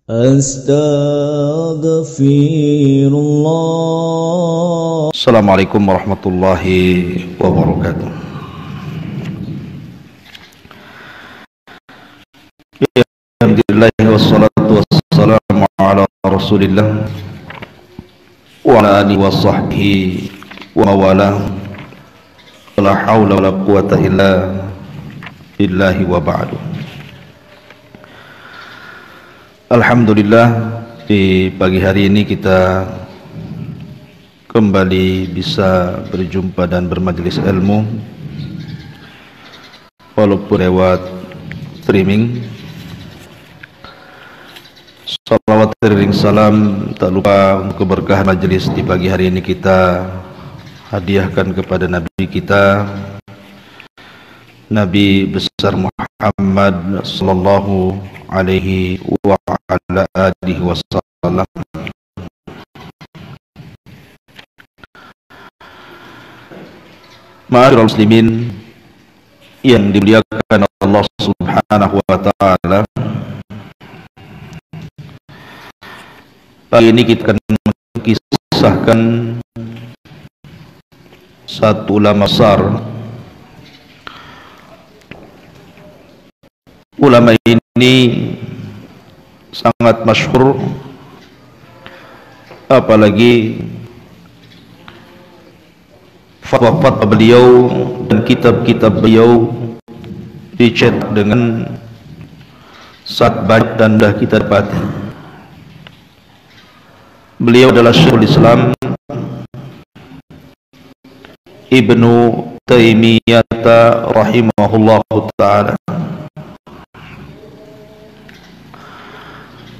Astaghfirullah. Assalamualaikum warahmatullahi wabarakatuh. Alhamdulillah wassalatu wassalamu ala Rasulillah wa ala alihi wa sahbihi wa mawalah. La haula wa la quwata illa billahi wa ba'du. Alhamdulillah, di pagi hari ini kita kembali bisa berjumpa dan bermajelis ilmu walaupun lewat streaming. Salawat dan salam tak lupa keberkahan majelis di pagi hari ini kita hadiahkan kepada Nabi kita, Nabi besar Muhammad sallallahu alaihi wa ala alihi wasallam. Ma'asyiral muslimin yang dimuliakan Allah Subhanahu wa taala, pagi ini kita akan mengisahkan satu ulama besar. Ulama ini sangat masyhur, apalagi fatwa-fatwa beliau dan kitab-kitab beliau dicetak dengan sangat banyak dan sudah kita dapati. Beliau adalah Syekhul Islam Ibnu Taimiyah rahimahullahu ta'ala.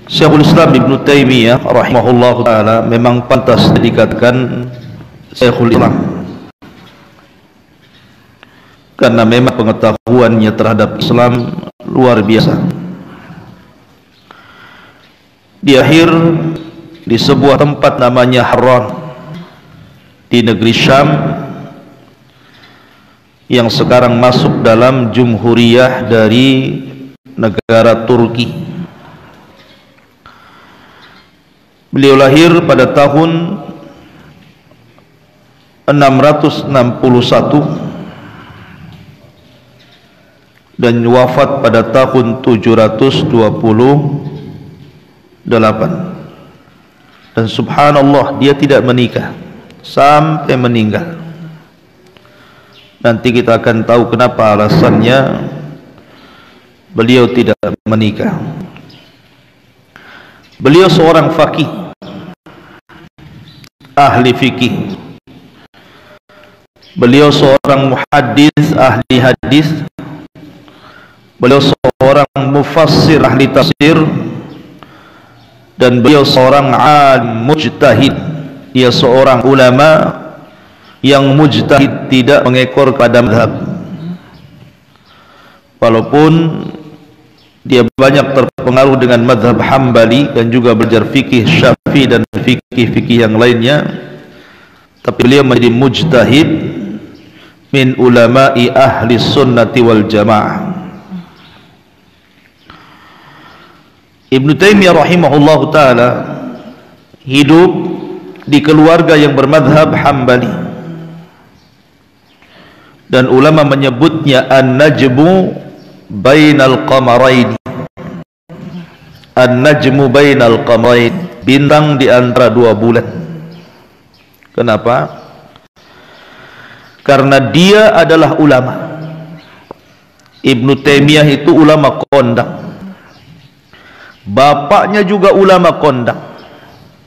Syekhul Islam Ibnu Taimiyah rahimahullahu ta'ala memang pantas dikatakan Syekhul Islam, karena memang pengetahuannya terhadap Islam luar biasa. Di akhir di sebuah tempat namanya Harran di negeri Syam yang sekarang masuk dalam Jumhuriyah dari negara Turki. Beliau lahir pada tahun 661 dan wafat pada tahun 728. Dan subhanallah, dia tidak menikah sampai meninggal. Nanti kita akan tahu kenapa alasannya beliau tidak menikah. Beliau seorang faqih, ahli fikih. Beliau seorang muhaddis, ahli hadis. Beliau seorang mufassir, ahli tafsir. Dan beliau seorang alim mujtahid. Dia seorang ulama yang mujtahid, tidak mengekor pada mazhab. Walaupun dia banyak terpengaruh dengan mazhab Hambali dan juga belajar fikih Syafi'i dan fikih-fikih yang lainnya, tapi beliau menjadi mujtahid min ulama'i ahli sunnati wal jamaah. Ibnu Taimiyah rahimahullahu ta'ala hidup di keluarga yang bermadhab Hambali, dan ulama menyebutnya an-najmu bainal qamarain. An-najmu bainal qamarain, bintang di antara dua bulan. Kenapa? Karena dia adalah ulama. Ibnu Taimiyah itu ulama kondang. Bapaknya juga ulama kondang,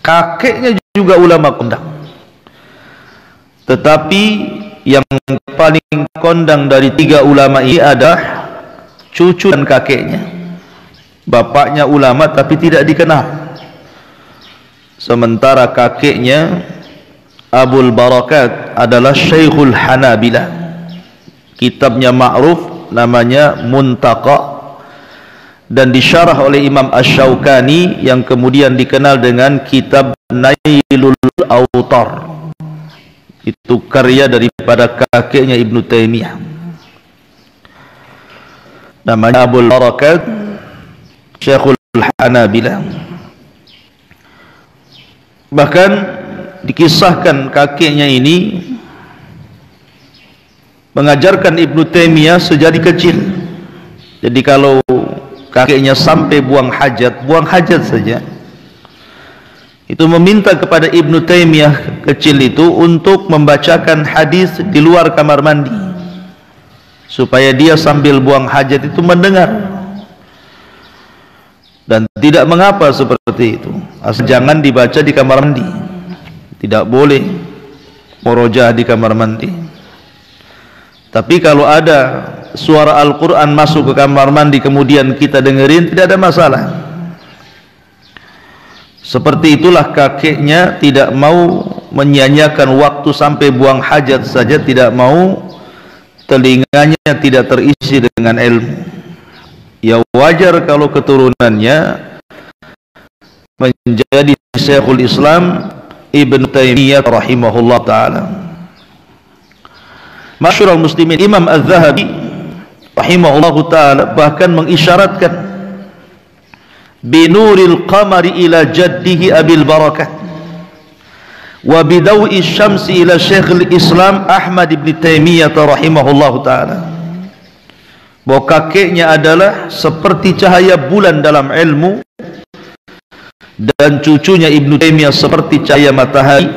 kakeknya juga ulama kondang. Tetapi yang paling kondang dari tiga ulama ini adalah cucu dan kakeknya. Bapaknya ulama tapi tidak dikenal, sementara kakeknya Abul Barakat adalah Syekhul Hanabilah. Kitabnya ma'ruf, namanya Muntaqa, dan disyarah oleh Imam Asy-Syaukani yang kemudian dikenal dengan kitab Nailul Autar. Itu karya daripada kakeknya Ibnu Taimiyah, namanya Abul Barakat Syekhul Hanabilah. Bahkan dikisahkan kakeknya ini mengajarkan Ibnu Taimiyah sejak kecil. Jadi kalau kakeknya sampai buang hajat saja, itu meminta kepada Ibnu Taimiyah kecil itu untuk membacakan hadis di luar kamar mandi, supaya dia sambil buang hajat itu mendengar. Dan tidak mengapa seperti itu, asal jangan dibaca di kamar mandi. Tidak boleh murojaah di kamar mandi. Tapi kalau ada suara Al-Quran masuk ke kamar mandi kemudian kita dengerin, tidak ada masalah. Seperti itulah kakeknya tidak mau menyia-nyiakan waktu sampai buang hajat saja, tidak mau telinganya tidak terisi dengan ilmu. Ya wajar kalau keturunannya menjadi Syekhul Islam Ibnu Taimiyah rahimahullah ta'ala. Masyhurul muslimin Imam Az-Zahabi rahimahullah ta'ala bahkan mengisyaratkan binuril qamari ila jaddihi abil barakah wa bidawi syamsi ila Syekhul Islam Ahmad ibn Taimiyah rahimahullah ta'ala, bahwa kakeknya adalah seperti cahaya bulan dalam ilmu dan cucunya Ibnu Taimiyah seperti cahaya matahari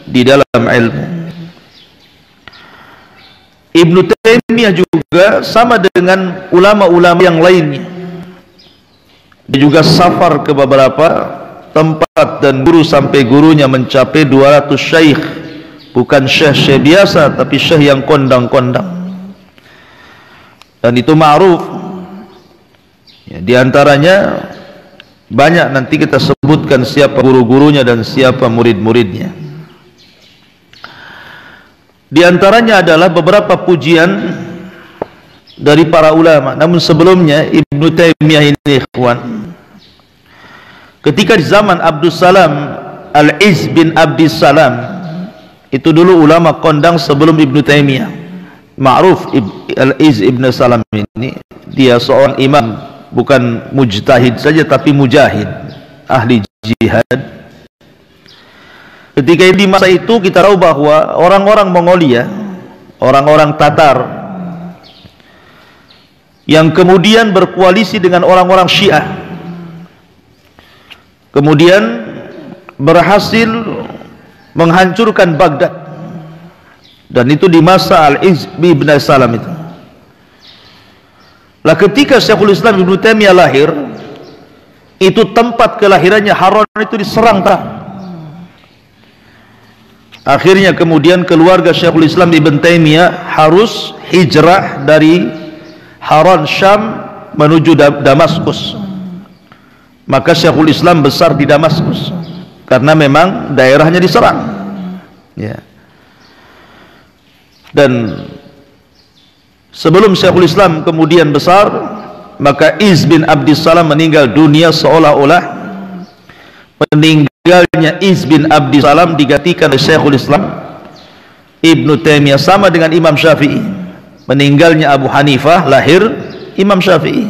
di dalam ilmu. Ibnu Taimiyah juga sama dengan ulama-ulama yang lainnya, dia juga safar ke beberapa tempat dan guru sampai gurunya mencapai 200 syekh, bukan syekh biasa tapi syekh yang kondang-kondang. Dan itu ma'ruf ya, diantaranya banyak, nanti kita sebutkan siapa guru-gurunya dan siapa murid-muridnya. Diantaranya adalah beberapa pujian dari para ulama. Namun sebelumnya Ibnu Taimiyah ini ikhwan, ketika di zaman Abdus Salam Al-Iz bin Abdis Salam, itu dulu ulama kondang sebelum Ibnu Taimiyah. Ma'ruf Al-Iz ibn Salam ini dia seorang imam, bukan mujtahid saja tapi mujahid, ahli jihad. Ketika di masa itu kita tahu bahwa orang-orang Mongolia, orang-orang Tatar yang kemudian berkoalisi dengan orang-orang Syiah, kemudian berhasil menghancurkan Baghdad. Dan itu di masa Al-Iz bin Salam itu. Lah ketika Syekhul Islam Ibnu Taimiyah lahir, itu tempat kelahirannya Haran itu diserang tak. Akhirnya kemudian keluarga Syekhul Islam Ibnu Taimiyah harus hijrah dari Haran Syam menuju Damaskus. Maka Syekhul Islam besar di Damaskus karena memang daerahnya diserang. Ya. Dan sebelum Syekhul Islam kemudian besar, maka Iz bin Abdis Salam meninggal dunia, seolah-olah meninggalnya Iz bin Abdis Salam digantikan oleh Syekhul Islam Ibnu Taimiyah, sama dengan Imam Syafi'i. Meninggalnya Abu Hanifah, lahir Imam Syafi'i.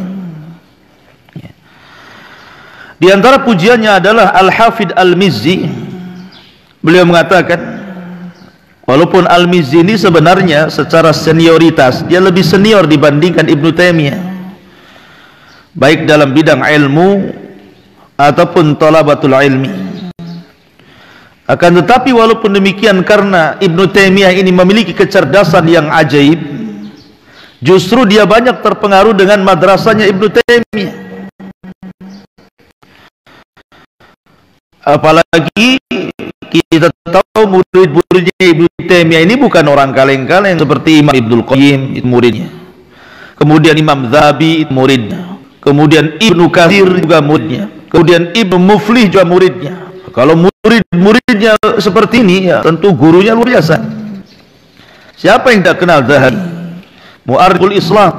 Di antara pujiannya adalah Al-Hafidh Al-Mizzi. Beliau mengatakan, walaupun Al-Mizzi ini sebenarnya secara senioritas dia lebih senior dibandingkan Ibnu Taimiyah, baik dalam bidang ilmu ataupun talabatul ilmi. Akan tetapi walaupun demikian, karena Ibnu Taimiyah ini memiliki kecerdasan yang ajaib, justru dia banyak terpengaruh dengan madrasahnya Ibnu Taimiyah. Apalagi kita tahu murid-muridnya Ibnu Taimiyah ini bukan orang kaleng-kaleng, seperti Imam Ibnul Qayyim itu muridnya, kemudian Imam Zahabi itu muridnya, kemudian Ibnu Katsir juga muridnya, kemudian Ibnu Muflih juga muridnya. Kalau murid-muridnya seperti ini, ya tentu gurunya luar biasa. Siapa yang tak kenal Zahabi, mu'arrikhul Islam,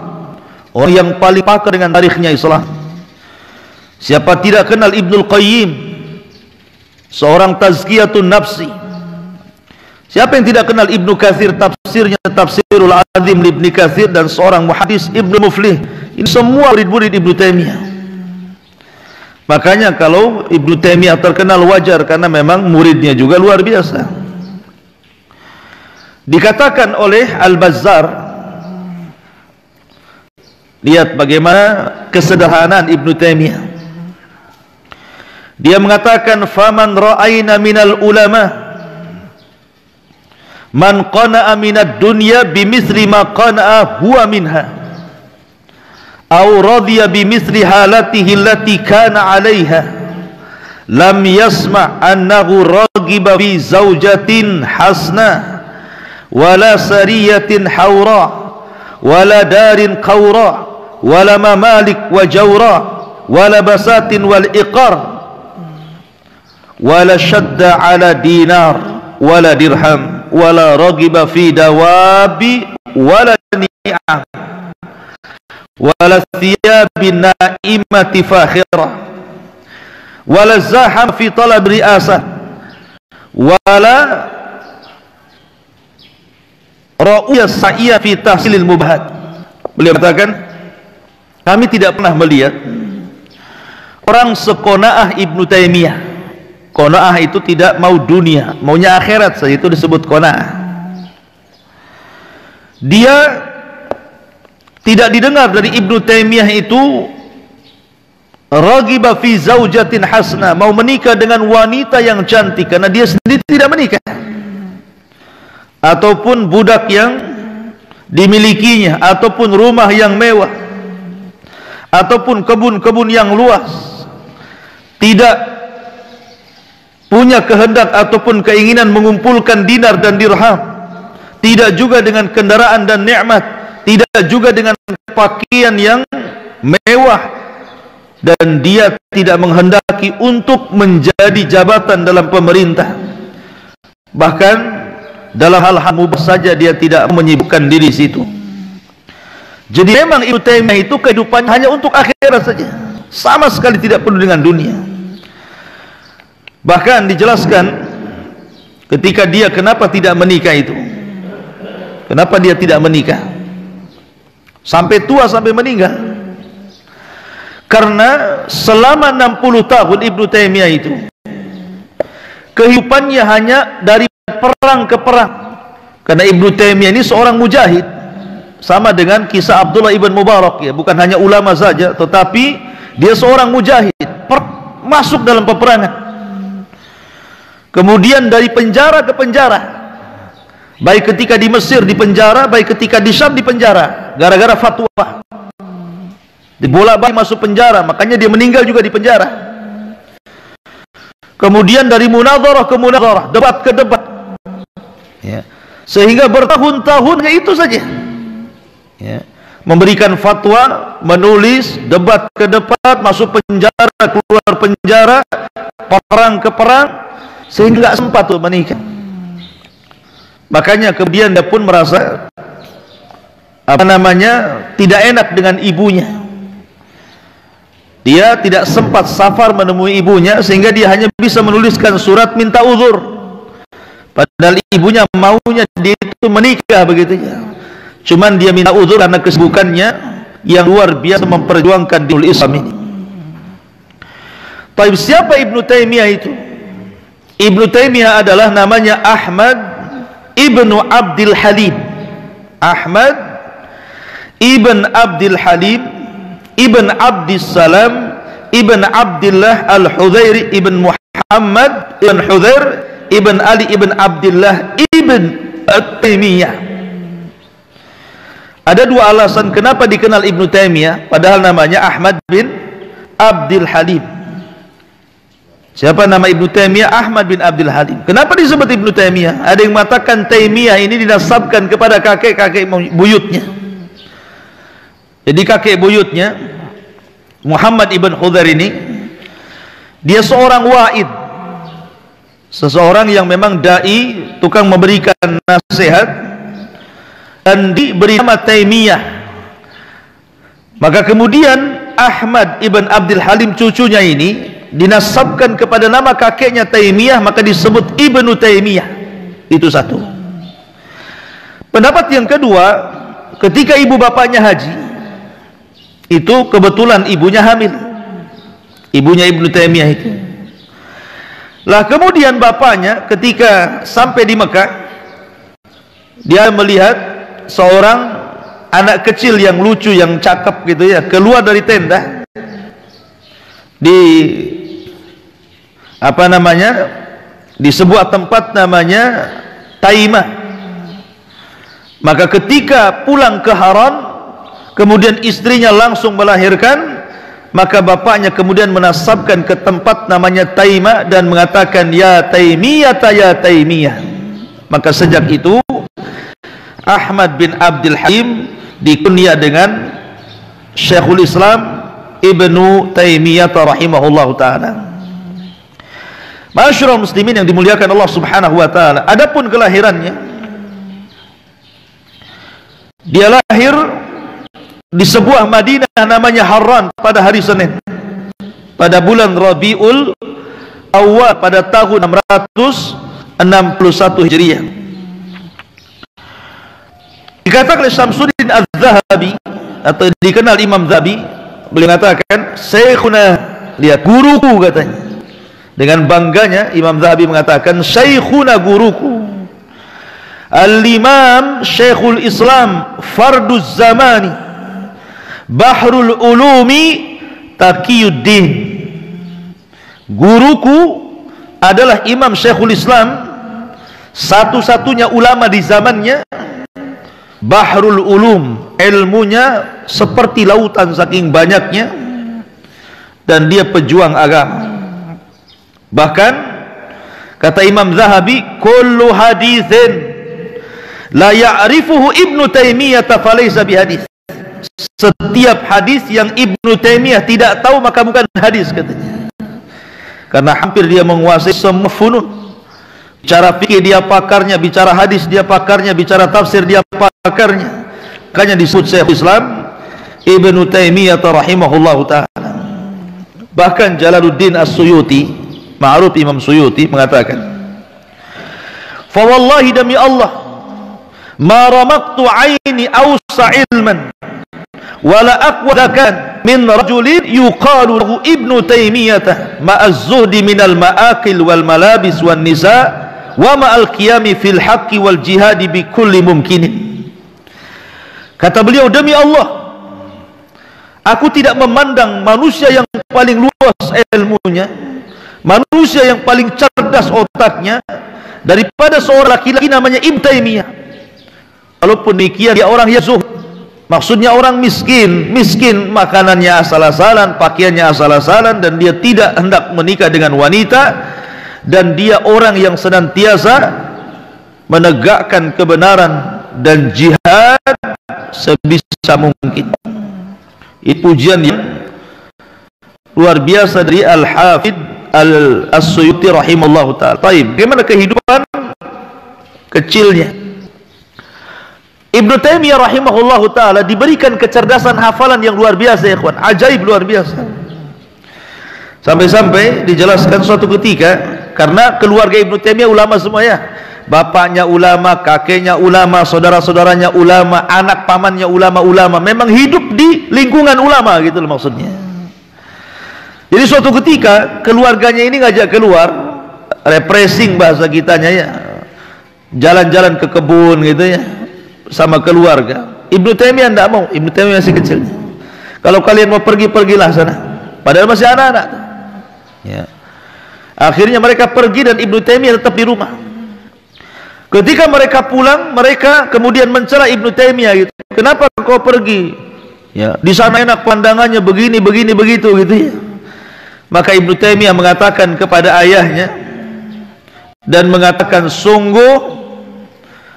orang yang paling pakar dengan tarikhnya Islam. Siapa tidak kenal Ibnul Qayyim, seorang tazkiyatun nafsi. Siapa yang tidak kenal Ibnu Katsir, tafsirnya Tafsirul Azim Ibnu Katsir, dan seorang muhaddis Ibnu Muflih. Ini semua murid-murid Ibnu Taimiyah. Makanya kalau Ibnu Taimiyah terkenal wajar karena memang muridnya juga luar biasa. Dikatakan oleh Al-Bazzar, lihat bagaimana kesederhanaan Ibnu Taimiyah. Dia mengatakan, faman ra'ayna minal ulama man qana'a minad dunya bimithli ma qana'a huwa minha aw radiya bimithli halatihi allati kana 'alayha lam yasma' annahu ragiba fi zawjatin hasna wala sariyatin hawra wala darin qawra wala mamalik wa jawra wala basatin wal iqar wala shadda ala dinar wala dirham wala ragiba fi dawabi wala ni'am wala thiyabin na'imati fakhirah wala zaham fi talab ri'asah wala ra'uya sa'iyah fi tahsilil mubahat. Beliau katakan, kami tidak pernah melihat orang seqanaah Ibnu Taimiyah. Qanaah itu tidak mau dunia, maunya akhirat saja, itu disebut qanaah. Dia tidak didengar dari Ibnu Taimiyah itu ragiba fi zaujatin hasna, mau menikah dengan wanita yang cantik, karena dia sendiri tidak menikah, ataupun budak yang dimilikinya, ataupun rumah yang mewah, ataupun kebun-kebun yang luas. Tidak punya kehendak ataupun keinginan mengumpulkan dinar dan dirham, tidak juga dengan kendaraan dan nikmat, tidak juga dengan pakaian yang mewah, dan dia tidak menghendaki untuk menjadi jabatan dalam pemerintah. Bahkan dalam hal-hal mubah saja dia tidak menyibukkan diri situ. Jadi memang Ibnu Taimiyah itu kehidupannya hanya untuk akhirat saja, sama sekali tidak peduli dengan dunia. Bahkan dijelaskan ketika dia kenapa tidak menikah itu, kenapa dia tidak menikah sampai tua, sampai meninggal, karena selama 60 tahun Ibnu Taimiyah itu kehidupannya hanya dari perang ke perang. Karena Ibnu Taimiyah ini seorang mujahid, sama dengan kisah Abdullah ibn Mubarak, ya, bukan hanya ulama saja, tetapi dia seorang mujahid, masuk dalam peperangan. Kemudian dari penjara ke penjara, baik ketika di Mesir di penjara, baik ketika di Syam di penjara, gara-gara fatwa. Dibolak-balik masuk penjara, makanya dia meninggal juga di penjara. Kemudian dari munadharah ke munadharah, debat ke debat, ya, sehingga bertahun-tahun itu saja, ya, memberikan fatwa, menulis, debat ke debat, masuk penjara, keluar penjara, perang ke perang, sehingga tidak sempat untuk menikah. Makanya kemudian dia pun merasa tidak enak dengan ibunya. Dia tidak sempat safar menemui ibunya, sehingga dia hanya bisa menuliskan surat minta uzur, padahal ibunya maunya dia itu menikah begitu ya. Cuman dia minta uzur karena kesibukannya yang luar biasa memperjuangkan dinul Islam ini. Tapi siapa Ibnu Taimiyah itu? Ibnu Taimiyah adalah namanya Ahmad ibnu Abdul Halim. Ahmad ibn Abdul Halim ibn Abdissalam ibn Abdullah al-Hudzairi ibn Muhammad ibn Hudzair ibn Ali ibn Abdullah ibn Taimiyah. Ada dua alasan kenapa dikenal Ibnu Taimiyah padahal namanya Ahmad bin Abdul Halim. Siapa nama Ibnu Taimiyah? Ahmad bin Abdul Halim. Kenapa disebut Ibnu Taimiyah? Ada yang mengatakan Taimiyah ini dinasabkan kepada kakek-kakek buyutnya. Jadi kakek buyutnya Muhammad ibn Hudzair ini, dia seorang wa'id, seseorang yang memang dai, tukang memberikan nasihat, dan diberi nama Taimiyah. Maka kemudian Ahmad ibn Abdul Halim cucunya ini dinasabkan kepada nama kakeknya Taimiyah, maka disebut Ibnu Taimiyah. Itu satu. Pendapat yang kedua, ketika ibu bapaknya haji, itu kebetulan ibunya hamil. ibunya Ibnu Taimiyah itu. Lah kemudian bapaknya ketika sampai di Mekah, dia melihat seorang anak kecil yang lucu, yang cakep gitu ya, keluar dari tenda di di sebuah tempat namanya Taimah. Maka ketika pulang ke Haran, kemudian istrinya langsung melahirkan, maka bapaknya kemudian menasabkan ke tempat namanya Taimah dan mengatakan, ya Taimiyah, ya Taimiyah. Maka sejak itu Ahmad bin Abdul Halim dikunyah dengan Syekhul Islam Ibnu Taimiyah rahimahullahu taala. Masyarul muslimin yang dimuliakan Allah Subhanahu wa taala, adapun kelahirannya, dia lahir di sebuah Madinah namanya Harran pada hari Senin, pada bulan Rabiul Awal pada tahun 661 Hijriah. Dikatakan oleh Syamsuddin Az-Zahabi, atau dikenal Imam Zahabi, beliau mengatakan, "Syekhuna," lihat guruku katanya. Dengan bangganya Imam Zahabi mengatakan, "Syekhuna, guruku, Al-Imam Syekhul Islam Farduz Zamani Bahrul Ulumi Taqiyuddin." Guruku adalah Imam Syekhul Islam, satu-satunya ulama di zamannya, Bahrul Ulum, ilmunya seperti lautan saking banyaknya, dan dia pejuang agama. Bahkan kata Imam Zahabi, kullu hadithin la ya'rifuhu Ibnu Taimiyah falaysa bihadits. Setiap hadis yang Ibnu Taimiyah tidak tahu maka bukan hadis, katanya. Karena hampir dia menguasai semua funun. Bicara fikih dia pakarnya, bicara hadis dia pakarnya, bicara tafsir dia pakarnya. Makanya disebut Syekhul Islam Ibnu Taimiyah rahimahullahu taala. Bahkan Jalaluddin As-Suyuti, ma'ruf Imam Suyuti, mengatakan, "Fa wallahi, demi Allah, ma ramaktu aini awsa ilman wala aqwadakan min rajulin yuqalu lahu Ibnu Taimiyah ma'az zuhdi minal ma'akil wal malabis wan nisa wa ma'al qiyami fil haqqi wal jihadi bi kulli mumkinin." Kata beliau, demi Allah, aku tidak memandang manusia yang paling luas ilmunya, manusia yang paling cerdas otaknya, daripada seorang laki-laki namanya Ibnu Taimiyah. Walaupun demikian dia orang yang zuhud, maksudnya orang miskin, makanannya asal-asalan, pakaiannya asal-asalan, dan dia tidak hendak menikah dengan wanita, dan dia orang yang senantiasa menegakkan kebenaran dan jihad sebisa mungkin. Itu pujian yang luar biasa dari Al-Hafidh As-Suyuti rahimahullahu ta'ala. Baik, bagaimana kehidupan kecilnya? Ibnu Taimiyah rahimahullahu ta'ala diberikan kecerdasan hafalan yang luar biasa, ya ikhwan, ajaib, luar biasa. Sampai-sampai dijelaskan suatu ketika, karena keluarga Ibnu Taimiyah ulama semua ya, bapaknya ulama, kakeknya ulama, saudara-saudaranya ulama, anak pamannya ulama-ulama, memang hidup di lingkungan ulama gitu loh maksudnya. Jadi suatu ketika keluarganya ini ngajak keluar, refreshing bahasa kitanya ya, jalan-jalan ke kebun gitu ya, sama keluarga. Ibnu Taimiyah tidak mau, Ibnu Taimiyah masih kecil. Kalau kalian mau pergi, pergilah sana. Padahal masih anak-anak. Ya. Akhirnya mereka pergi dan Ibnu Taimiyah tetap di rumah. Ketika mereka pulang, mereka kemudian mencela Ibnu Taimiyah gitu. Kenapa kau pergi? Ya, di sana enak pandangannya, begini begitu gitu ya. Maka Ibnu Taimiyah mengatakan kepada ayahnya dan mengatakan, sungguh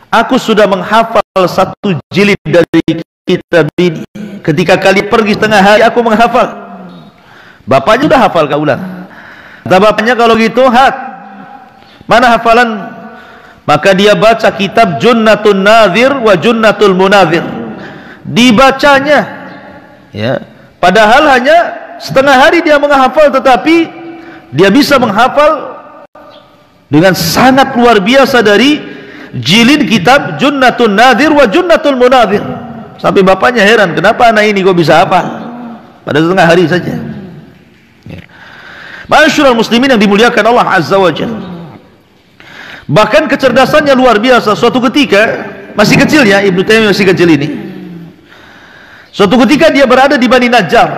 aku sudah menghafal satu jilid dari kitab ini. Ketika kalian pergi setengah hari, aku menghafal. Bapaknya sudah hafal, kau ulang. Kata bapaknya, kalau gitu mana hafalan? Maka dia baca kitab Junnatun Nadhir wa Junnatul Munadhir. Dibacanya ya, padahal hanya setengah hari dia menghafal, tetapi dia bisa menghafal dengan sangat luar biasa dari jilid kitab Junnatun Nadhir wa Junnatul Munadhir. Sampai bapaknya heran, kenapa anak ini kok bisa hafal padahal setengah hari saja ya. Ma'asyiral muslimin yang dimuliakan Allah Azza wa Jalla. Bahkan kecerdasannya luar biasa. Suatu ketika, masih kecil ya, Ibnu Taimiyah masih kecil ini. Suatu ketika dia berada di Bani Najjar.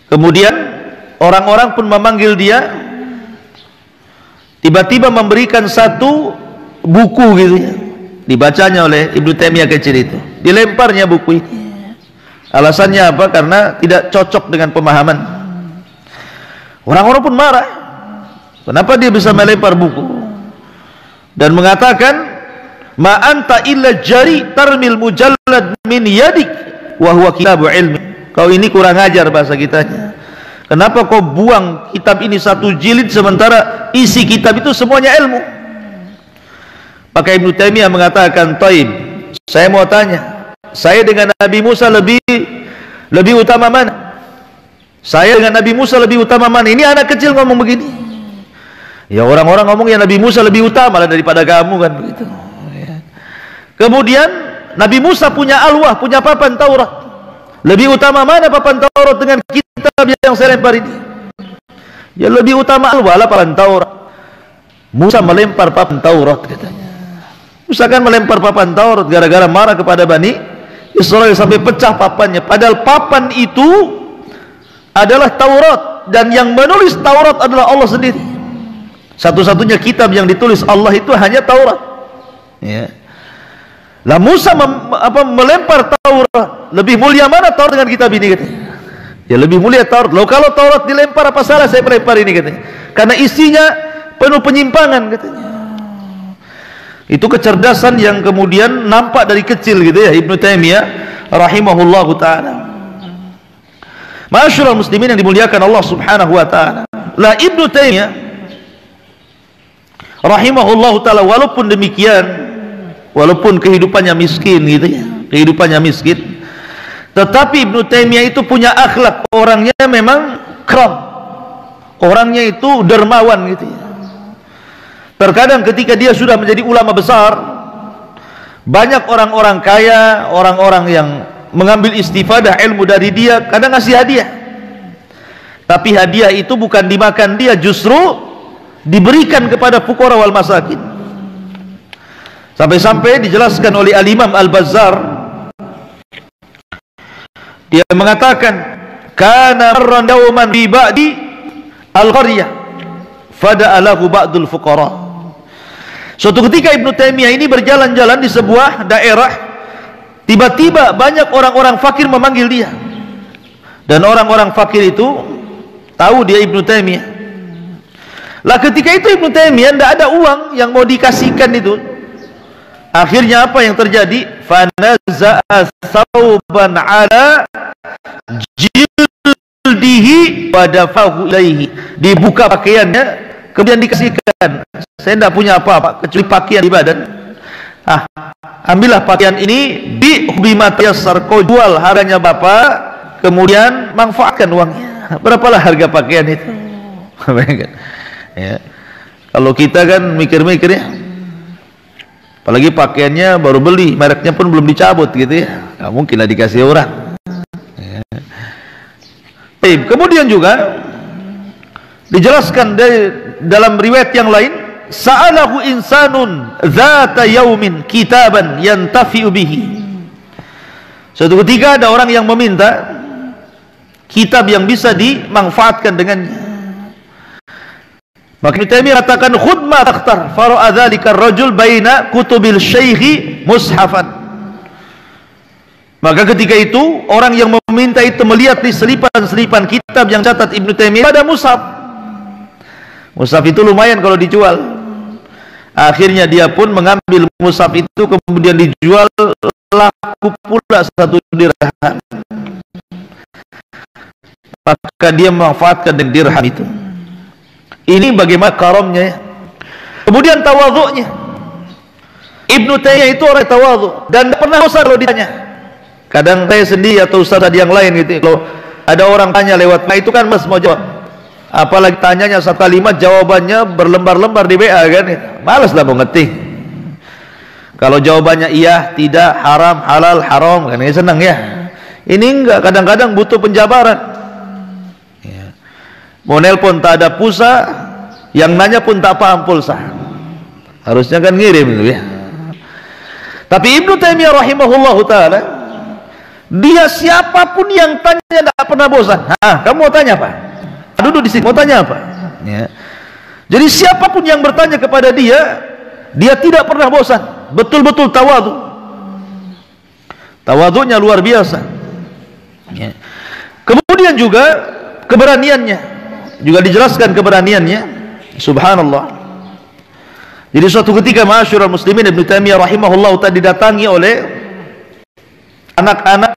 Kemudian orang-orang pun memanggil dia. Tiba-tiba memberikan satu buku gitu ya. Dibacanya oleh Ibnu Taimiyah kecil itu. Dilemparnya buku ini. Alasannya apa? Karena tidak cocok dengan pemahaman. Orang-orang pun marah. Kenapa dia bisa melempar buku? Dan mengatakan, "Ma anta illa jari tarmil mujallad min yadik wa huwa kitabu ilmi." Kau ini kurang ajar bahasa kitanya. Kenapa kau buang kitab ini satu jilid sementara isi kitab itu semuanya ilmu? Maka Ibnu Taimiyah mengatakan, "Taib, saya mau tanya, saya dengan Nabi Musa lebih utama mana? Saya dengan Nabi Musa lebih utama mana?" Ini anak kecil ngomong begini. Ya orang-orang ngomong ya Nabi Musa lebih utama daripada kamu kan begitu. Kemudian Nabi Musa punya alwah, punya papan Taurat. Lebih utama mana papan Taurat dengan kitab yang saya lempar ini? Ya lebih utama alwah lah papan Taurat. Musa melempar papan Taurat katanya. Musa kan melempar papan Taurat gara-gara marah kepada Bani Israel sampai pecah papannya. Padahal papan itu adalah Taurat dan yang menulis Taurat adalah Allah sendiri. Satu-satunya kitab yang ditulis Allah itu hanya Taurat. Ya. Lah Musa melempar Taurat. Lebih mulia mana Taurat dengan kitab ini katanya? Ya lebih mulia Taurat. Loh kalau Taurat dilempar apa salah saya melempar ini katanya? Karena isinya penuh penyimpangan katanya. Itu kecerdasan yang kemudian nampak dari kecil gitu ya Ibnu Taimiyah rahimahullahu taala. Ma'asyiral muslimin yang dimuliakan Allah Subhanahu wa taala. Lah Ibnu Taimiyah rahimahullahu taala walaupun demikian, walaupun kehidupannya miskin gitu ya, kehidupannya miskin, tetapi Ibnu Taimiyah itu punya akhlak, orangnya memang karam, orangnya itu dermawan gitu ya. Terkadang ketika dia sudah menjadi ulama besar, banyak orang-orang kaya, orang-orang yang mengambil istifadah ilmu dari dia, kadang ngasih hadiah. Tapi hadiah itu bukan dimakan dia, justru diberikan kepada fuqara wal masakin. Sampai-sampai dijelaskan oleh Al-Imam Al-Bazzar, dia mengatakan, "Kana marran dauman bi ba'di al-qaryah fada'alahu ba'dul fuqara." Suatu ketika Ibnu Taimiyah ini berjalan-jalan di sebuah daerah, tiba-tiba banyak orang-orang fakir memanggil dia. Dan orang-orang fakir itu tahu dia Ibnu Taimiyah. Lah ketika itu Ibnu Taimiyah tidak ada uang yang mau dikasihkan itu. Akhirnya apa yang terjadi? Fanaza'a thawban ala jildihi wa dafahu ilaihi. Dibuka pakaiannya, kemudian dikasihkan. Saya tidak punya apa-apa kecuali pakaian di badan. Ambillah pakaian ini, bima tayassar, kau jual harganya Bapak, kemudian manfaatkan uangnya. Berapalah harga pakaian itu? Ya. Kalau kita kan mikir-mikir ya, apalagi pakaiannya baru beli, mereknya pun belum dicabut gitu ya, nggak mungkin lah dikasih orang ya. Kemudian juga dijelaskan dalam riwayat yang lain, sa'alahu insanun dzata yaumin kitaban yantafi'u bihi. Suatu ketika ada orang yang meminta kitab yang bisa dimanfaatkan dengannya. Maka Ibnu Taimiyah katakan, khudh ma takhtar, fara'a dzalika ar-rajul baina kutubil syaikhi mushafan. Maka ketika itu orang yang meminta itu melihat di selipan-selipan kitab yang catat Ibnu Taimiyah pada mushaf. Mushaf itu lumayan kalau dijual. Akhirnya dia pun mengambil mushaf itu, kemudian dijual, laku pula 1 dirham. Maka dia memanfaatkan dengan dirham itu. Ini bagaimana karamnya. Kemudian tawadhu'nya. Ibnu Taimiyah itu orang tawadhu dan tidak pernah usah kalau ditanya. Kadang saya sendiri atau ustaz yang lain gitu, kalau ada orang tanya lewat, nah itu kan mas mau jawab, apalagi tanyanya satu kalimat jawabannya berlembar-lembar di WA kan, malas lah mau ngetik. Kalau jawabannya iya, tidak, haram, halal, haram kan, senang ya. Ini enggak, kadang-kadang butuh penjabaran ya. Mau nelpon tak ada pulsa, yang nanya pun tak paham pulsa. Harusnya kan ngirim itu ya. Tapi Ibnu Taimiyah rahimahullahu taala, dia siapapun yang tanya tidak pernah bosan. Kamu mau tanya apa? Duduk di sini, mau tanya apa? Ya. Jadi siapapun yang bertanya kepada dia, dia tidak pernah bosan. Betul-betul tawadhu. Tawadhunya luar biasa. Ya. Kemudian juga keberaniannya, juga dijelaskan keberaniannya. Subhanallah. Jadi suatu ketika ma'asyiral muslimin, Ibnu Taimiyah rahimahullah tadi didatangi oleh anak-anak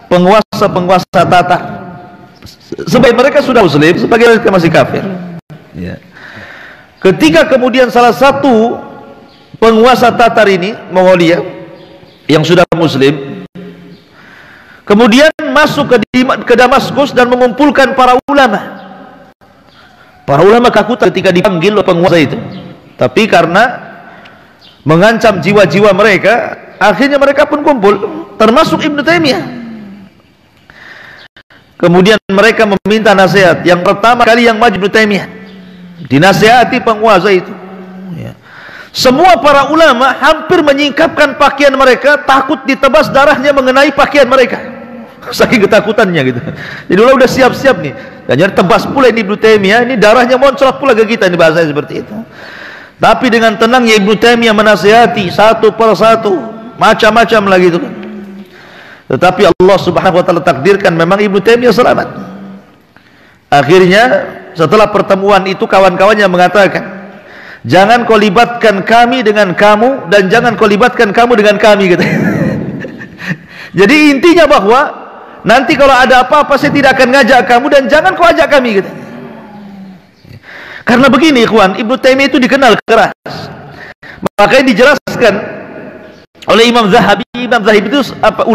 penguasa-penguasa Tatar. Sebagai mereka sudah muslim, sebagai mereka masih kafir. Ya. Ketika kemudian salah satu penguasa Tatar ini, Mongolia, yang sudah muslim, kemudian masuk ke Damaskus dan mengumpulkan para ulama. Para ulama kakutan ketika dipanggil oleh penguasa itu. Tapi karena mengancam jiwa-jiwa mereka, akhirnya mereka pun kumpul, termasuk Ibnu Taimiyah. Kemudian mereka meminta nasihat. Yang pertama kali yang maju Ibnu Taimiyah, dinasihati penguasa itu. Ya. Semua para ulama hampir menyingkapkan pakaian mereka, takut ditebas darahnya mengenai pakaian mereka, saking ketakutannya gitu. Jadi udah siap-siap nih, dan tebas pula ini Ibnu Taimiyah, ini darahnya muncrat pula ke kita, ini bahasanya seperti itu. Tapi dengan tenangnya Ibnu Taimiyah menasihati satu per satu, macam-macam lagi itu. Tetapi Allah Subhanahu wa taala takdirkan memang Ibnu Taimiyah selamat. Akhirnya setelah pertemuan itu kawan-kawannya mengatakan, jangan kau libatkan kami dengan kamu, dan jangan kau libatkan kamu dengan kami, gitu. Jadi intinya bahwa nanti kalau ada apa-apa saya tidak akan ngajak kamu, dan jangan kau ajak kami, gitu. Karena begini ikhwan, Ibnu Taimiyah itu dikenal keras. Makanya dijelaskan oleh Imam Zahabi. Imam Zahabi itu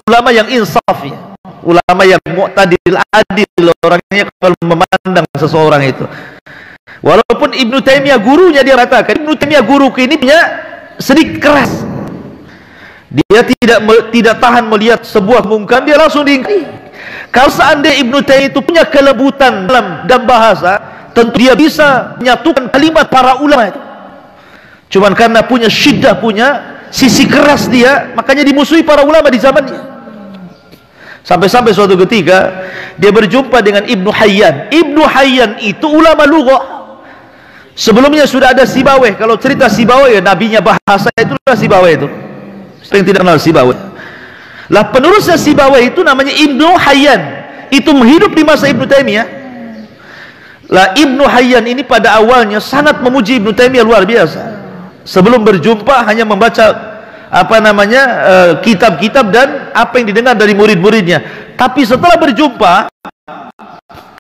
ulama yang insaf ya. Ulama yang mu'tadil, adil orangnya kalau memandang seseorang itu. Walaupun Ibnu Taimiyah gurunya, dia katakan Ibnu Taimiyah guruku ini punya sedikit keras. Dia tidak tahan melihat sebuah mungkar, dia langsung diingkari. Kalau seandainya Ibnu Taimiyah itu punya kelembutan dalam bahasa, tentu dia bisa menyatukan kalimat para ulama itu. Cuman karena punya syiddah, punya sisi keras dia, makanya dimusuhi para ulama di zamannya. Sampai-sampai suatu ketika dia berjumpa dengan Ibnu Hayyan. Ibnu Hayyan itu ulama lughah. Sebelumnya sudah ada Sibawayh. Kalau cerita Sibawayh, ya nabinya bahasa itulah Sibawayh itu. Saya tidak kenal Sibawayh. Lah penerusnya Sibawayh itu namanya Ibnu Hayyan. Itu hidup di masa Ibnu Taimiyah. Lah Ibnu Hayyan ini pada awalnya sangat memuji Ibnu Taimiyah luar biasa. Sebelum berjumpa hanya membaca kitab-kitab dan apa yang didengar dari murid-muridnya. Tapi setelah berjumpa,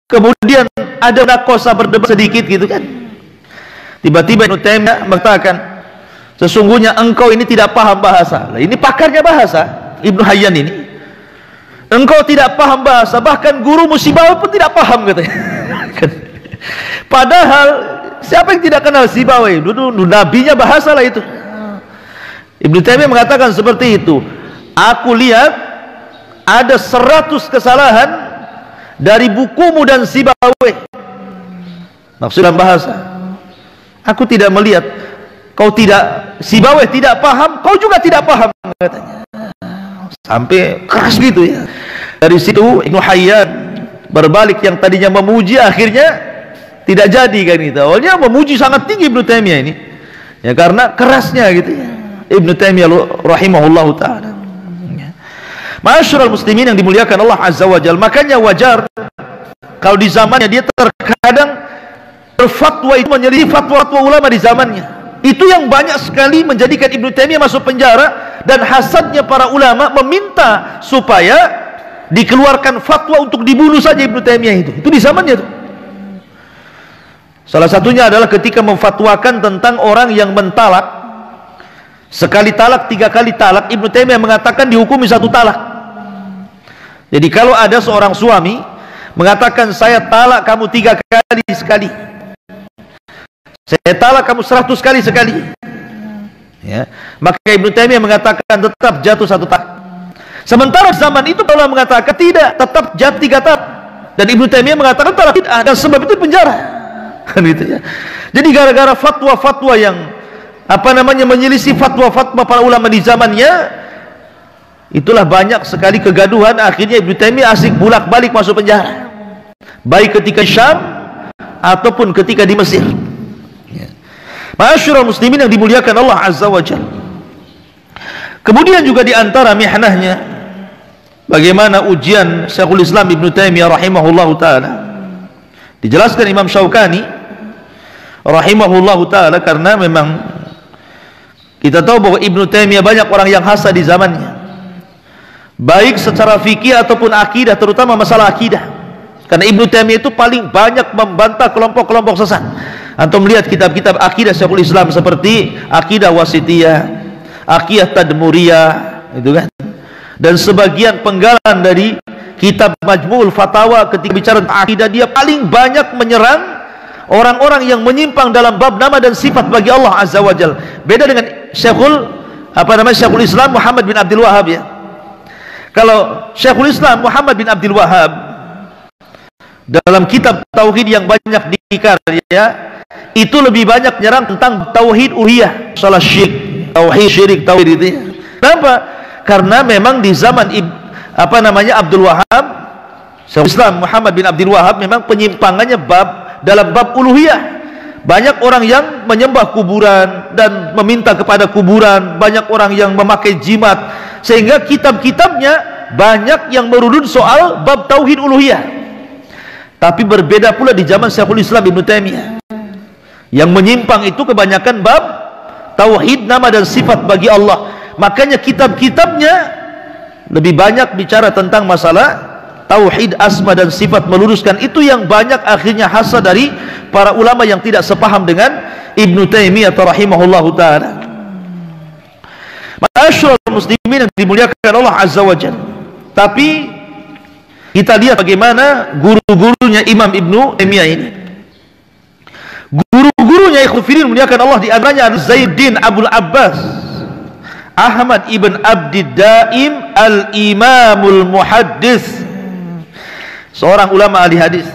kemudian ada nakosa berdebat sedikit gitu kan. Tiba-tiba Ibnu Taimiyah mengatakan, sesungguhnya engkau ini tidak paham bahasa. Lah ini pakarnya bahasa, Ibnu Hayyan ini. Engkau tidak paham bahasa, bahkan guru Sibawayh pun tidak paham, katanya. Padahal siapa yang tidak kenal Sibawayh? Dulu nabinya bahasa lah itu. Ibnu Taimiyah mengatakan seperti itu. Aku lihat ada 100 kesalahan dari bukumu dan Sibawayh. Maksudnya bahasa. Aku tidak melihat. Kau tidak, Sibawayh tidak paham, kau juga tidak paham, katanya. Sampai keras gitu ya. Dari situ Ibnu Hayyan berbalik, yang tadinya memuji akhirnya tidak jadi kan gitu. Awalnya memuji sangat tinggi Ibnu Taimiyah ini. Ya karena kerasnya gitu ya. Ibnu Taimiyah rahimahullahu taala. Ma'asyiral muslimin yang dimuliakan Allah Azza wa Jalla, makanya wajar kalau di zamannya dia terkadang berfatwa itu menyelisih fatwa-fatwa ulama di zamannya. Itu yang banyak sekali menjadikan Ibnu Taimiyah masuk penjara, dan hasadnya para ulama meminta supaya dikeluarkan fatwa untuk dibunuh saja Ibnu Taimiyah itu. Itu di zamannya itu. Salah satunya adalah ketika memfatwakan tentang orang yang mentalak sekali talak, 3 kali talak. Ibnu Taimiyah mengatakan dihukumi 1 talak. Jadi kalau ada seorang suami mengatakan saya talak kamu 3 kali sekali, saya talak kamu 100 kali sekali, ya, maka Ibnu Taimiyah mengatakan tetap jatuh 1 talak. Sementara zaman itu Allah mengatakan tidak, tetap jatuh 3 talak. Dan Ibnu Taimiyah mengatakan telah bid'ah dan sebab itu penjara. Kan gitu ya. Jadi gara-gara fatwa-fatwa yang menyelisih fatwa-fatwa para ulama di zamannya, itulah banyak sekali kegaduhan. Akhirnya Ibnu Taimiyah asik bolak-balik masuk penjara, baik ketika Syam ataupun ketika di Mesir. Ma'asyiral muslimin yang dimuliakan Allah Azza wa Jalla. Kemudian juga di antara mihnahnya, bagaimana ujian Syekhul Islam Ibnu Taimiyah rahimahullahu taala. Dijelaskan Imam Syaukani rahimahullahu taala, karena memang kita tahu bahwa Ibnu Taimiyah banyak orang yang hasad di zamannya, baik secara fikih ataupun akidah, terutama masalah akidah. Karena Ibnu Taimiyah itu paling banyak membantah kelompok-kelompok sesat. Antum melihat kitab-kitab akidah Syekhul Islam seperti Akidah Wasitiyah, Akidah Tadmuriyah, itu kan. Dan sebagian penggalan dari kitab Majmu'ul Fatawa, ketika bicara tentang akidah, dia paling banyak menyerang orang-orang yang menyimpang dalam bab nama dan sifat bagi Allah Azza wa Jalla. Beda dengan Syekhul Islam Muhammad bin Abdul Wahhab ya. Kalau Syekhul Islam Muhammad bin Abdul Wahhab dalam kitab tauhid yang banyak dikarya, itu lebih banyak nyerang tentang tauhid uluhiyah, salah syirik, tauhid itu ya. Kenapa? Karena memang di zaman Abdul Wahhab, Syekhul Islam Muhammad bin Abdul Wahhab, memang penyimpangannya dalam bab uluhiyah. Banyak orang yang menyembah kuburan dan meminta kepada kuburan, banyak orang yang memakai jimat, sehingga kitab-kitabnya banyak yang merudun soal bab tauhid uluhiyah. Tapi berbeda pula di zaman Syekhul Islam Ibnu Taimiyah. Yang menyimpang itu kebanyakan bab tauhid nama dan sifat bagi Allah. Makanya kitab-kitabnya lebih banyak bicara tentang masalah tauhid asma dan sifat, meluruskan itu yang banyak akhirnya hasad dari para ulama yang tidak sepaham dengan Ibnu Taimiyah rahimahullahu taala. Ma'asyiral muslimin yang dimuliakan Allah Azza wa Jalla. Tapi kita lihat bagaimana guru-gurunya Imam Ibnu Taimiyah ini. Guru-gurunya ikhwafidin muliakan Allah, di antaranya Zainuddin Abul Abbas Ahmad ibn Abdid Daim al-Imamul Muhaddis, seorang ulama ahli hadis.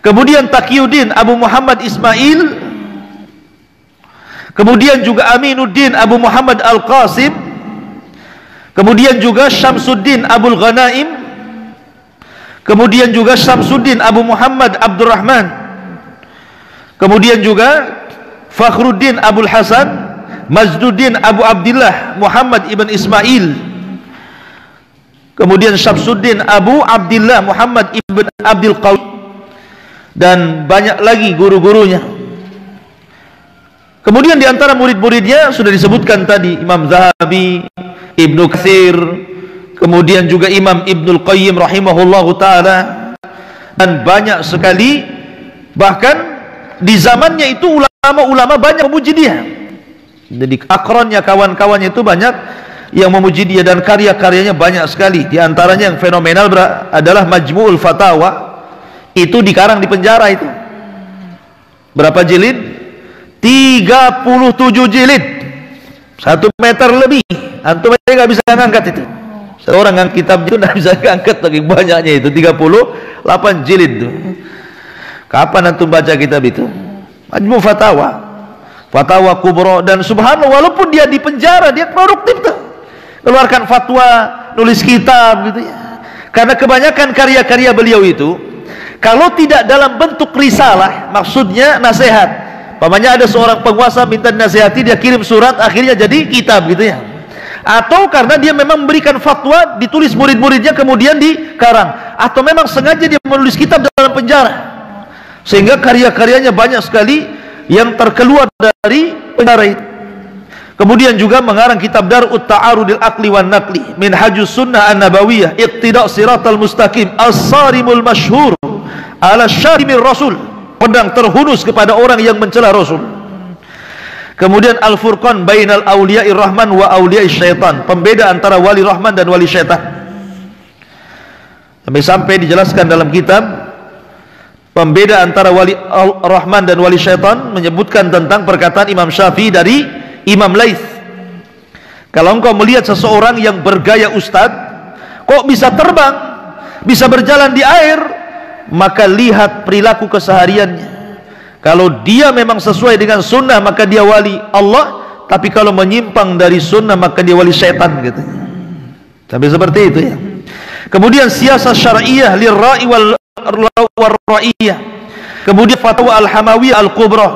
Kemudian Taqiyuddin Abu Muhammad Ismail, kemudian juga Aminuddin Abu Muhammad Al-Qasim, kemudian juga Syamsuddin Abul Ghanaim, kemudian juga Syamsuddin Abu Muhammad Abdurrahman, kemudian juga Fakhruddin Abul Hasan, Majduddin Abu Abdillah Muhammad ibn Ismail, kemudian Syamsuddin Abu Abdillah Muhammad ibn Abdul Qawi, dan banyak lagi guru-gurunya. Kemudian di antara murid-muridnya sudah disebutkan tadi Imam Zahabi, Ibnu Katsir, kemudian juga Imam Ibnul Qayyim rahimahullahu taala, dan banyak sekali. Bahkan di zamannya itu ulama-ulama banyak memuji dia. Jadi akronnya, kawan-kawannya itu banyak yang memuji dia, dan karya-karyanya banyak sekali. Di antaranya yang fenomenal adalah Majmu'ul Fatawa. Itu dikarang di penjara itu. Berapa jilid? 37 jilid, 1 meter lebih. Antum nggak bisa ngangkat itu. Seorang yang kitab itu nggak bisa ngangkat, lagi banyaknya itu 38 jilid itu. Kapan antum baca kitab itu? Majmu' Fatawa, Fatawa Kubra. Dan subhanallah, walaupun dia di penjara, dia produktif tuh, keluarkan fatwa, nulis kitab gitu ya. Karena kebanyakan karya-karya beliau itu kalau tidak dalam bentuk risalah, maksudnya nasihat. Pamannya ada seorang penguasa minta nasihati, dia kirim surat, akhirnya jadi kitab gitu ya. Atau karena dia memang memberikan fatwa, ditulis murid-muridnya kemudian dikarang, atau memang sengaja dia menulis kitab dalam penjara, sehingga karya-karyanya banyak sekali yang terkeluar dari penjara itu. Kemudian juga mengarang kitab Dar'ut Ta'arudil Aqli wan Naqli, Minhajus Sunnah An-Nabawiyah, Iqtida' Siratal Mustaqim, As-Sarimul Masyhur ala Syarimir Rasul, pedang terhunus kepada orang yang mencela Rasul. Kemudian Al-Furqan Bainal Auliya'ir Rahman wa Auliya'is Syaitan, pembeda antara wali Rahman dan wali syaitan. Sampai dijelaskan dalam kitab pembeda antara wali Rahman dan wali syaitan, menyebutkan tentang perkataan Imam Syafi'i dari Imam Laits. Kalau engkau melihat seseorang yang bergaya ustadz, kok bisa terbang, bisa berjalan di air, maka lihat perilaku kesehariannya. Kalau dia memang sesuai dengan sunnah, maka dia wali Allah. Tapi kalau menyimpang dari sunnah, maka dia wali syaitan, gitu. Tapi seperti itu ya. Kemudian siasat syar'iyah lirra'i wal ra'iyah. Kemudian fatwa al-hamawiyah al-kubra,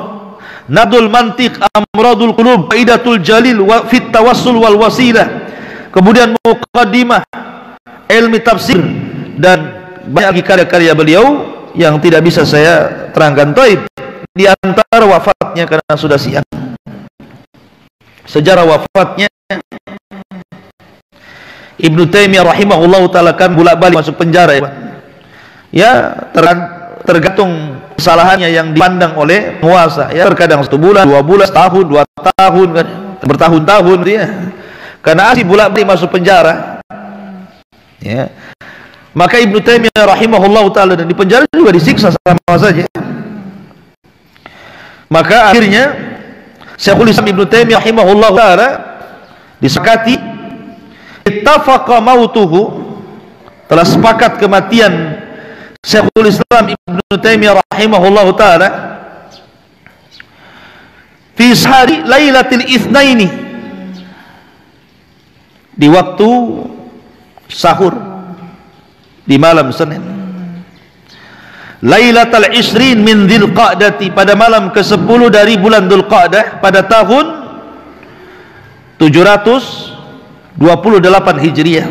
nadul mantiq, amradul qulub, faidatul jalil, wa fit tawassul wal wasilah. Kemudian muqaddimah ilmi tafsir, dan banyak karya-karya beliau yang tidak bisa saya terangkan. Taib, di antara wafatnya karena sudah siang, sejarah wafatnya Ibnu Taimiyah rahimahullahu taala kan bolak-balik masuk penjara ya, tergantung kesalahannya yang dipandang oleh penguasa ya, terkadang 1 bulan, 2 bulan, setahun, 2 tahun kan, bertahun-tahun ya, karena asli bolak-balik masuk penjara ya. Maka Ibnu Taimiyah rahimahullahu taala dan di penjara juga disiksa sama saja. Maka akhirnya Syekhul Islam Ibnu Taimiyah rahimahullahu taala disepakati, ittafaqa mautuhu, telah sepakat kematian Syekhul Islam Ibnu Taimiyah rahimahullahu taala fi sahari lailatul itsnaini, di waktu sahur di malam Senin, lailatul isrin min dzulqa'dati, pada malam ke-10 dari bulan Dzulqa'dah pada tahun 728 Hijriah.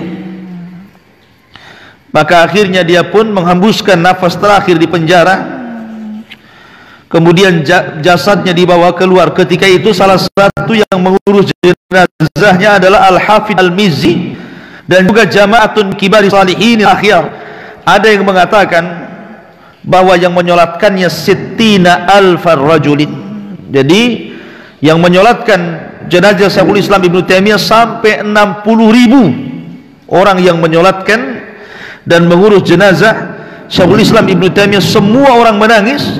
Maka akhirnya dia pun menghembuskan nafas terakhir di penjara. Kemudian jasadnya dibawa keluar. Ketika itu salah satu yang mengurus jenazahnya adalah Al-Hafidh Al-Mizzi dan juga jamaatun kibari salihin akhyar. Ada yang mengatakan bahwa yang menyolatkannya sittina alfar rajulin. Jadi yang menyolatkan jenazah Syekhul Islam Ibnu Taimiyah sampai 60.000 orang yang menyolatkan dan mengurus jenazah Syekhul Islam Ibnu Taimiyah. Semua orang menangis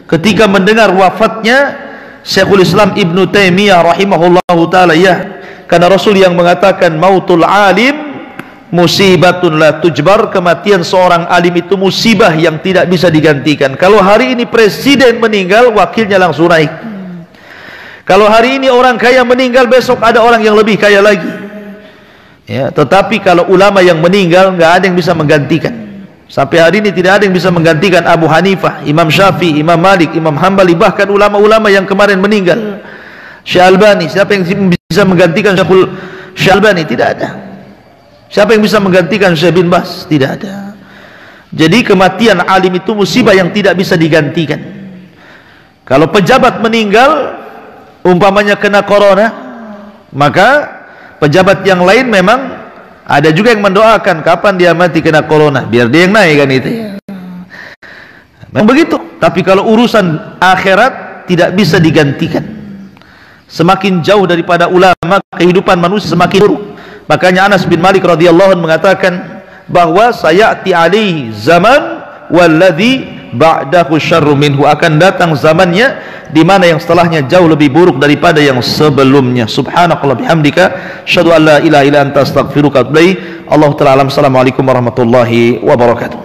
ketika mendengar wafatnya Syekhul Islam Ibnu Taimiyah rahimahullahu taala ya, karena Rasul yang mengatakan mautul alim musibatun la tujbar, kematian seorang alim itu musibah yang tidak bisa digantikan. Kalau hari ini presiden meninggal, wakilnya langsung naik. Kalau hari ini orang kaya meninggal, besok ada orang yang lebih kaya lagi ya. Tetapi kalau ulama yang meninggal, nggak ada yang bisa menggantikan. Sampai hari ini tidak ada yang bisa menggantikan Abu Hanifah, Imam Syafi'i, Imam Malik, Imam Hambali, bahkan ulama-ulama yang kemarin meninggal, Syekh Albani. Siapa yang bisa menggantikan Syekh Albani? Tidak ada. Siapa yang bisa menggantikan Syekh bin Bas? Tidak ada. Jadi kematian alim itu musibah yang tidak bisa digantikan. Kalau pejabat meninggal, umpamanya kena corona, maka pejabat yang lain memang ada juga yang mendoakan kapan dia mati kena corona, biar dia yang naik kan itu. Memang begitu. Tapi kalau urusan akhirat tidak bisa digantikan. Semakin jauh daripada ulama, kehidupan manusia semakin buruk. Makanya Anas bin Malik radhiyallahu anhu mengatakan bahwa sayati alaihi zaman walladzi ba'dahu syarru minhu, akan datang zamannya di mana yang setelahnya jauh lebih buruk daripada yang sebelumnya. Subhanakallah bihamdika, asyhadu an la ilaha illa anta astaghfiruka wa atubu ilaik. Allahu ta'ala alam. Assalamualaikum warahmatullahi wabarakatuh.